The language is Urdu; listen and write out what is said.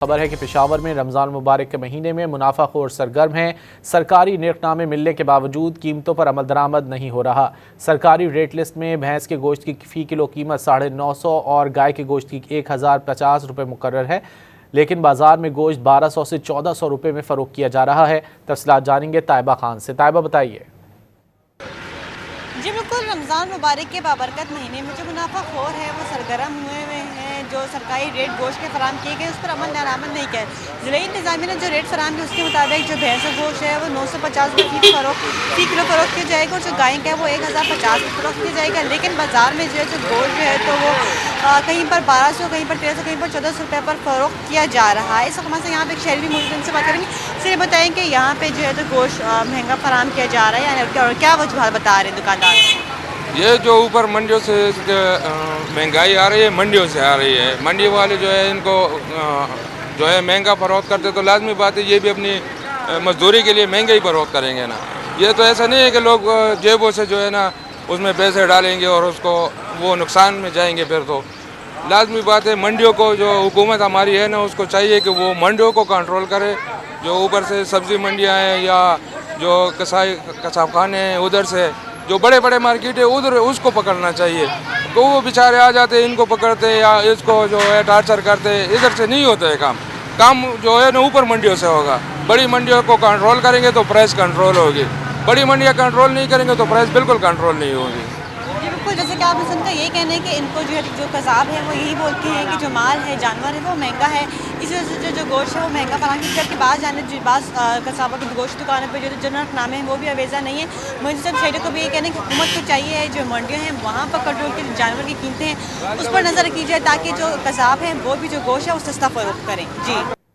خبر ہے کہ پشاور میں رمضان مبارک کے مہینے میں منافع خور سرگرم ہیں۔ سرکاری نرخ نامے ملنے کے باوجود قیمتوں پر عمل درآمد نہیں ہو رہا۔ سرکاری ریٹ لسٹ میں بھینس کے گوشت کی فی کلو قیمت 950 اور گائے کے گوشت کی 1050 روپے مقرر ہے، لیکن بازار میں گوشت 1200 سے 1400 روپے میں فروخت کیا جا رہا ہے۔ تفصیلات جانیں گے طیبہ خان سے۔ طیبہ بتائیے۔ جی بالکل، رمضان مبارک کے بابرکت مہینے میں جو منافع خور ہے وہ سرگرم ہوئے ہیں۔ جو سرکاری ریٹ گوشت کے فراہم کیے گئے اس پر عمل درآمد نہیں کیا۔ ضلعی انتظامیہ نے جو ریٹ فراہم کیا اس کے مطابق جو بھینس کا گوشت ہے وہ 950 روپے فی کلو فروخت کیا جائے گا، اور جو گائے کا ہے وہ 1050 روپے فروخت کیا جائے گا، لیکن بازار میں جو گوشت ہے تو وہ کہیں پر 1200، کہیں پر 1300، کہیں پر 1400 روپے پر فروخت کیا جا رہا ہے۔ اس حکومت سے یہاں پہ ایک شہری بھی موجود ان سے بات کریں گے۔ صرف بتائیں کہ یہاں پہ جو ہے تو گوشت مہنگا فراہم کیا جا رہا ہے اور کیا وجوہات بتا رہے ہیں دکاندار؟ یہ جو اوپر منڈیوں سے مہنگائی آ رہی ہے، منڈیوں سے آ رہی ہے۔ منڈی والے جو ہے ان کو جو ہے مہنگا فروخت کرتے تو لازمی بات ہے یہ بھی اپنی مزدوری کے لیے مہنگا ہی فروخت کریں گے نا۔ یہ تو ایسا نہیں ہے کہ لوگ جیبوں سے جو ہے نا اس میں پیسے ڈالیں گے اور اس کو وہ نقصان میں جائیں گے۔ پھر تو لازمی بات ہے منڈیوں کو، جو حکومت ہماری ہے نا، اس کو چاہیے کہ وہ منڈیوں کو کنٹرول کرے۔ جو اوپر سے سبزی منڈیاں ہیں یا جو کساب خانے ہیں ادھر سے جو بڑے بڑے مارکیٹ ہے ادھر اس کو پکڑنا چاہیے، تو وہ بیچارے آ جاتے ان کو پکڑتے یا اس کو جو ہے ٹارچر کرتے۔ ادھر سے نہیں ہوتا ہے کام جو ہے نا اوپر منڈیوں سے ہوگا۔ بڑی منڈیوں کو کنٹرول کریں گے تو پرائس کنٹرول ہوگی، بڑی منڈیاں کنٹرول نہیں کریں گے تو پرائس بالکل کنٹرول نہیں ہوگی۔ جی بالکل، جیسے کہ آپ نے سن کا یہ کہنا ہے کہ ان کو جو قذاب ہے وہ یہی بولتے ہیں کہ جو مال ہے، جانور ہے وہ مہنگا ہے، اس وجہ سے جو گوشت ہے وہ مہنگا فراہم کیا، جبکہ بعض قصابوں کی گوشت دکانوں پہ جو نرخ نامے ہیں وہ بھی اویزہ نہیں ہے۔ مجھے سب شہریوں کو بھی یہ کہنا ہے کہ حکومت کو چاہیے جو منڈیاں ہیں وہاں پر کنٹرول کے جانور کی قیمتیں ہیں اس پر نظر رکھی جائے، تاکہ جو قذاب ہیں وہ بھی جو گوشت ہے وہ سستا فروخت کریں۔ جی